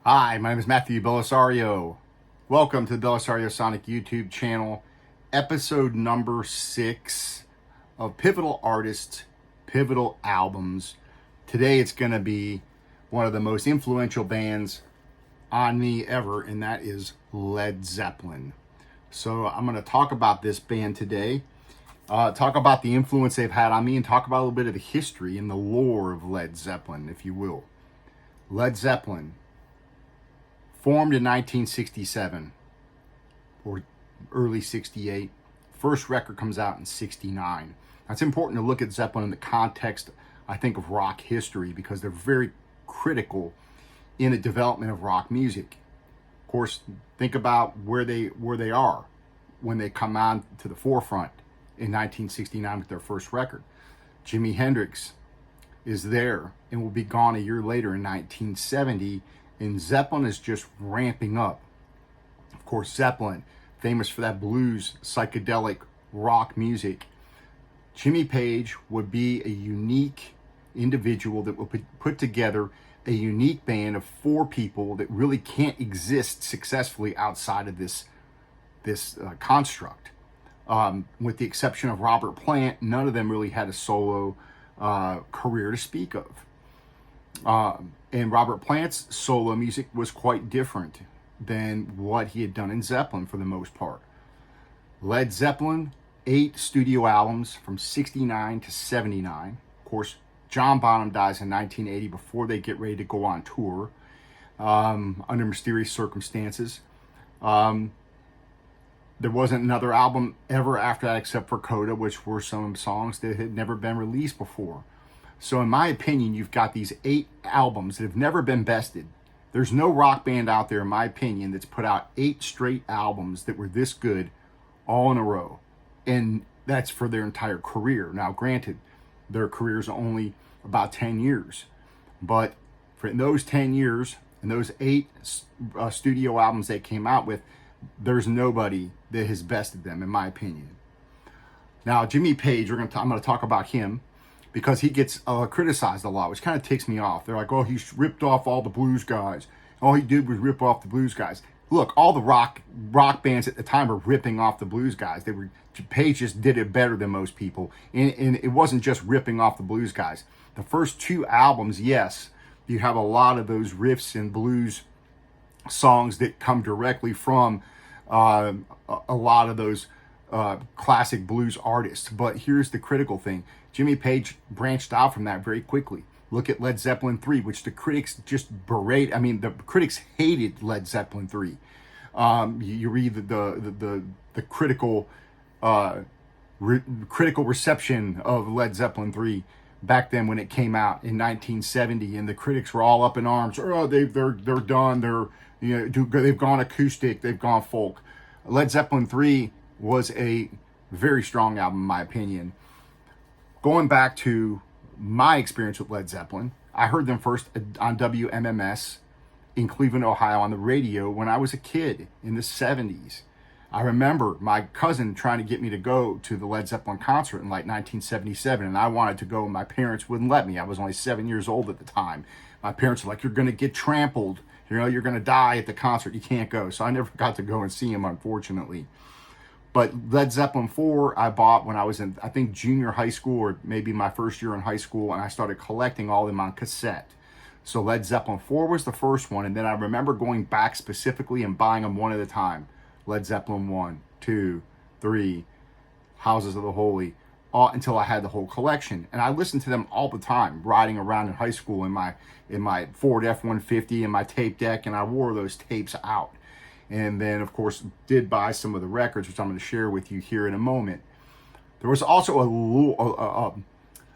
Hi, my name is Matthew Bellisario. Welcome to the BellisarioSonic YouTube channel, episode number 6 of Pivotal Artists, Pivotal Albums. Today it's going to be one of the most influential bands on me ever, and that is Led Zeppelin. So I'm going to talk about this band today, talk about the influence they've had on me, and talk about a little bit of the history and the lore of Led Zeppelin, if you will. Led Zeppelin, formed in 1967 or early 68. First record comes out in 69. Now, it's important to look at Zeppelin in the context, I think, of rock history, because they're very critical in the development of rock music. Of course, think about where they are when they come on to the forefront in 1969 with their first record. Jimi Hendrix is there and will be gone a year later in 1970, and Zeppelin is just ramping up. Of course, Zeppelin, famous for that blues, psychedelic rock music. Jimmy Page would be a unique individual that will put together a unique band of 4 people that really can't exist successfully outside of this construct. With the exception of Robert Plant, none of them really had a solo career to speak of. And Robert Plant's solo music was quite different than what he had done in Zeppelin for the most part. Led Zeppelin, 8 studio albums from 69 to 79. Of course, John Bonham dies in 1980 before they get ready to go on tour under mysterious circumstances. There wasn't another album ever after that except for Coda, which were some songs that had never been released before. So in my opinion, you've got these 8 albums that have never been bested. There's no rock band out there, in my opinion, that's put out 8 straight albums that were this good all in a row. And that's for their entire career. Now, granted, their careers are only about 10 years. But for those 10 years and those 8 studio albums they came out with, there's nobody that has bested them, in my opinion. Now, Jimmy Page, I'm going to talk about him, because he gets criticized a lot, which kind of ticks me off. They're like, oh, he ripped off all the blues guys. All he did was rip off the blues guys. Look, all the rock bands at the time were ripping off the blues guys. Page just did it better than most people. And it wasn't just ripping off the blues guys. The first 2 albums, yes, you have a lot of those riffs and blues songs that come directly from a lot of those classic blues artists. But here's the critical thing. Jimmy Page branched out from that very quickly. Look at Led Zeppelin III, which the critics just berate. I mean, the critics hated Led Zeppelin III. You read the critical critical reception of Led Zeppelin III back then when it came out in 1970, and the critics were all up in arms. Oh, they're done. They've gone acoustic. They've gone folk. Led Zeppelin III was a very strong album, in my opinion. Going back to my experience with Led Zeppelin, I heard them first on WMMS in Cleveland, Ohio, on the radio when I was a kid in the 70s. I remember my cousin trying to get me to go to the Led Zeppelin concert in like 1977, and I wanted to go, and my parents wouldn't let me. I was only 7 years old at the time. My parents were like, you're going to get trampled. You're going to die at the concert. You can't go. So I never got to go and see him, unfortunately. But Led Zeppelin IV, I bought when I was in, I think, junior high school, or maybe my first year in high school, and I started collecting all of them on cassette. So Led Zeppelin IV was the first one, and then I remember going back specifically and buying them one at a time. Led Zeppelin 1, 2, 3, Houses of the Holy, all until I had the whole collection. And I listened to them all the time, riding around in high school in my Ford F-150 and my tape deck, and I wore those tapes out. And then, of course, did buy some of the records, which I'm going to share with you here in a moment. There was also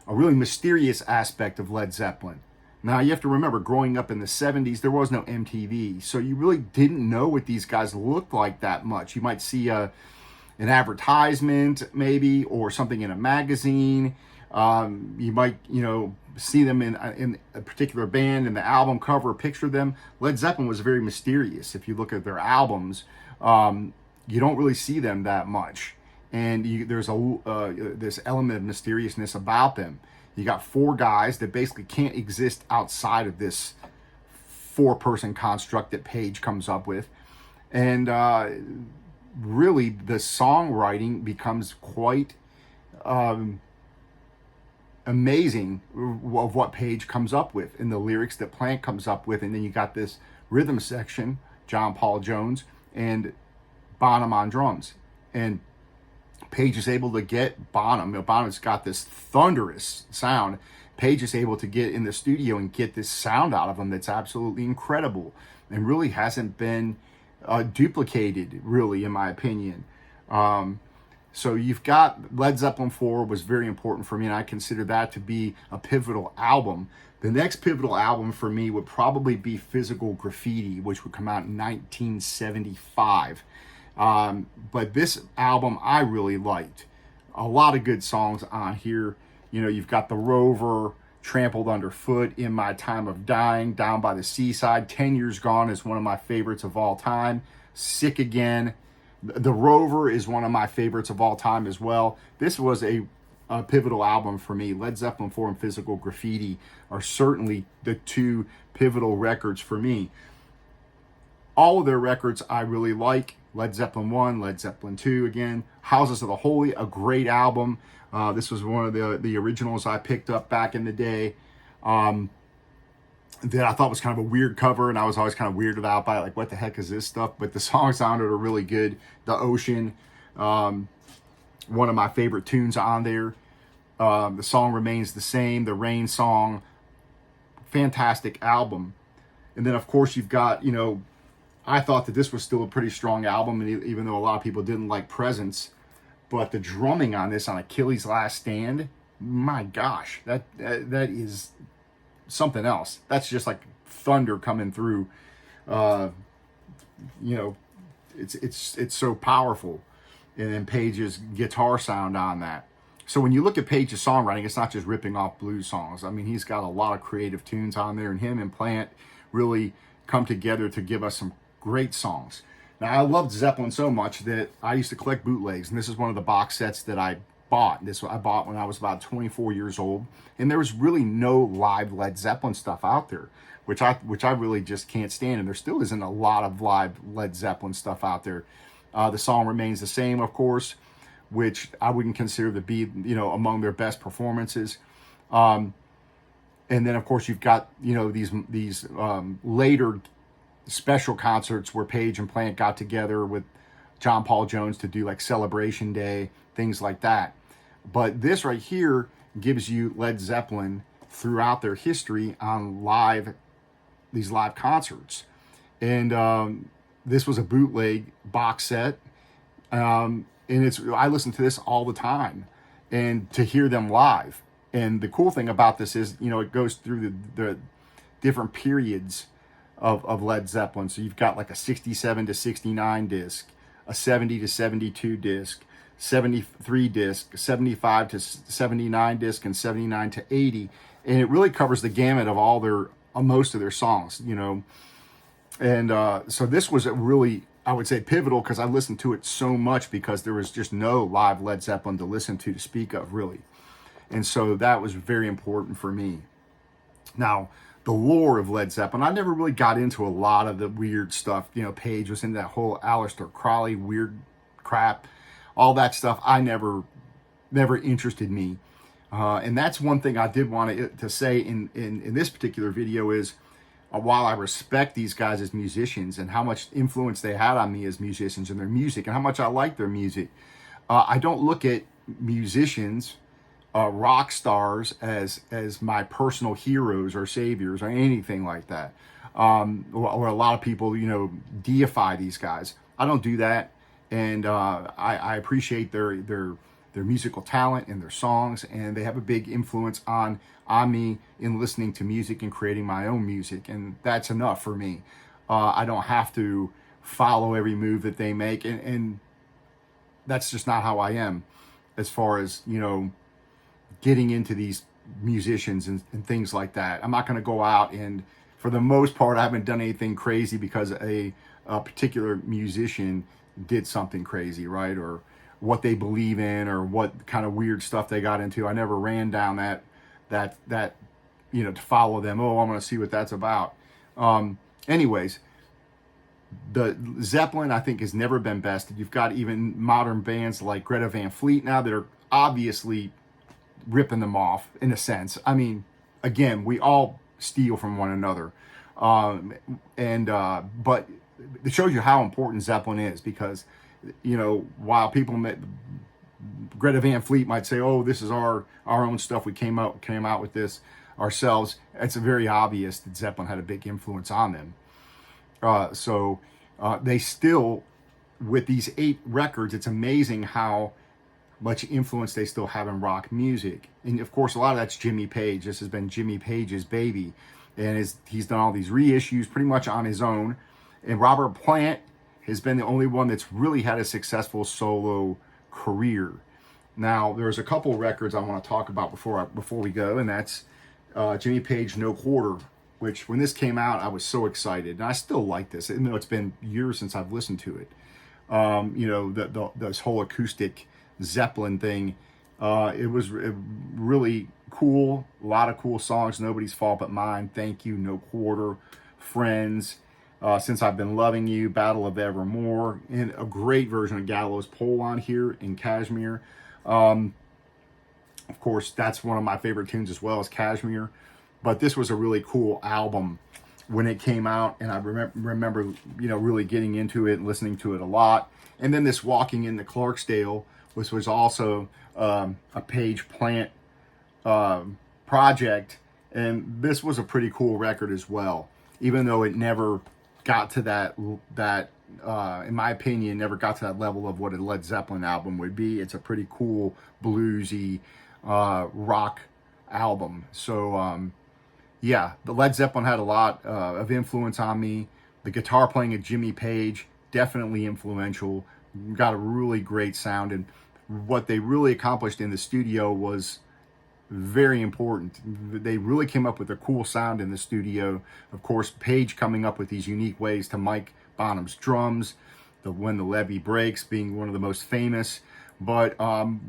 a really mysterious aspect of Led Zeppelin. Now, you have to remember, growing up in the 70s, there was no MTV, so you really didn't know what these guys looked like that much. You might see an advertisement, maybe, or something in a magazine. You might, see them in a particular band, in the album cover, picture them. Led Zeppelin was very mysterious. If you look at their albums, you don't really see them that much, and there's this element of mysteriousness about them. You got 4 guys that basically can't exist outside of this 4-person construct that Page comes up with. And really, the songwriting becomes quite amazing of what Page comes up with and the lyrics that Plant comes up with. And then you got this rhythm section, John Paul Jones and Bonham on drums. And Page is able to get Bonham. Bonham's got this thunderous sound. Page is able to get in the studio and get this sound out of him that's absolutely incredible and really hasn't been duplicated, really, in my opinion. So you've got Led Zeppelin IV was very important for me, and I consider that to be a pivotal album. The next pivotal album for me would probably be Physical Graffiti, which would come out in 1975. But this album I really liked. A lot of good songs on here. You know, you've got The Rover, Trampled Underfoot, In My Time of Dying, Down by the Seaside. 10 Years Gone is one of my favorites of all time. Sick Again. The Rover is one of my favorites of all time as well. This was a pivotal album for me. Led Zeppelin IV and Physical Graffiti are certainly the two pivotal records for me. All of their records I really like. Led Zeppelin I, Led Zeppelin II again. Houses of the Holy, a great album. This was one of the originals I picked up back in the day. That I thought was kind of a weird cover, and I was always kind of weirded out by it, like, what the heck is this stuff? But the songs on it are really good. The Ocean, one of my favorite tunes on there. The song Remains the Same, the Rain song, fantastic album. And then, of course, you've got, you know, I thought that this was still a pretty strong album, and even though a lot of people didn't like Presence, but the drumming on this, on Achilles' Last Stand, my gosh, that is something else. That's just like thunder coming through. You know, it's so powerful. And then Page's guitar sound on that. So when you look at Page's songwriting, it's not just ripping off blues songs. I mean, he's got a lot of creative tunes on there, and him and Plant really come together to give us some great songs. Now, I loved Zeppelin so much that I used to collect bootlegs, and this is one of the box sets that I bought. This I bought when I was about 24 years old, and there was really no live Led Zeppelin stuff out there, which I really just can't stand, and there still isn't a lot of live Led Zeppelin stuff out there. The song Remains the Same, of course, which I wouldn't consider to be, you know, among their best performances. And then, of course, you've got, you know, these later special concerts where Page and Plant got together with John Paul Jones to do like Celebration Day, things like that. But this right here gives you Led Zeppelin throughout their history on these live concerts. And this was a bootleg box set. And I listen to this all the time, and to hear them live. And the cool thing about this is, you know, it goes through the different periods of Led Zeppelin. So you've got like a 67 to 69 disc, a 70 to 72 disc, 73 disc, 75 to 79 disc, and 79 to 80. And it really covers the gamut of most of their songs, you know. And so this was a really, I would say, pivotal, because I listened to it so much because there was just no live Led Zeppelin to listen to speak of, really. And so that was very important for me. Now, the lore of Led Zeppelin, I never really got into a lot of the weird stuff. You know, Page was into that whole Aleister Crowley weird crap. All that stuff, I never interested me. And that's one thing I did want to say in this particular video is, while I respect these guys as musicians and how much influence they had on me as musicians and their music and how much I like their music, I don't look at musicians, rock stars, as my personal heroes or saviors or anything like that. Or a lot of people, you know, deify these guys. I don't do that, and I appreciate their musical talent and their songs, and they have a big influence on me in listening to music and creating my own music, and that's enough for me. I don't have to follow every move that they make, and that's just not how I am as far as, you know, getting into these musicians and things like that. I'm not going to go out and, for the most part, I haven't done anything crazy because a particular musician did something crazy, right? Or what they believe in, or what kind of weird stuff they got into. I never ran down that, you know, to follow them. Oh, I'm going to see what that's about. Anyways, the Zeppelin, I think, has never been bested. You've got even modern bands like Greta Van Fleet now that are obviously ripping them off in a sense. I mean, again, we all steal from one another. But it shows you how important Zeppelin is, because, you know, while Greta Van Fleet might say, "Oh, this is our own stuff. We came out with this ourselves." It's very obvious that Zeppelin had a big influence on them. So they still, with these 8 records, it's amazing how much influence they still have in rock music. And of course, a lot of that's Jimmy Page. This has been Jimmy Page's baby, and he's done all these reissues pretty much on his own. And Robert Plant has been the only one that's really had a successful solo career. Now, there's a couple records I want to talk about before we go, and that's Jimmy Page, No Quarter, which when this came out, I was so excited. And I still like this, even though it's been years since I've listened to it. You know, this whole acoustic Zeppelin thing, it was really cool. A lot of cool songs. Nobody's Fault But Mine, Thank You, No Quarter, Friends, Since I've Been Loving You, Battle of Evermore, and a great version of Gallows Pole on here in Kashmir. Of course, that's one of my favorite tunes as well, as Kashmir. But this was a really cool album when it came out, and I remember, you know, really getting into it and listening to it a lot. And then this Walking into Clarksdale, which was also a Page Plant project, and this was a pretty cool record as well, even though it never got to that in my opinion, never got to that level of what a Led Zeppelin album would be. It's a pretty cool bluesy rock album. So yeah, the Led Zeppelin had a lot of influence on me. The guitar playing of Jimmy Page, definitely influential. Got a really great sound, and what they really accomplished in the studio was very important. They really came up with a cool sound in the studio. Of course, Page coming up with these unique ways to mic Bonham's drums, When the Levee Breaks being one of the most famous, but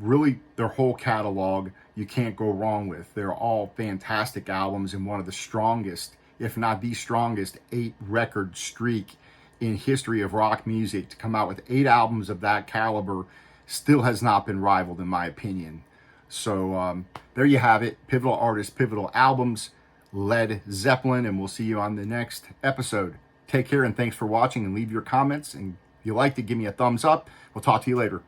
really their whole catalog you can't go wrong with. They're all fantastic albums, and one of the strongest, if not the strongest, 8-record streak in history of rock music. To come out with 8 albums of that caliber still has not been rivaled, in my opinion. So there you have it. Pivotal artists, pivotal albums, Led Zeppelin, and we'll see you on the next episode. Take care, and thanks for watching, and leave your comments. And if you liked it, give me a thumbs up. We'll talk to you later.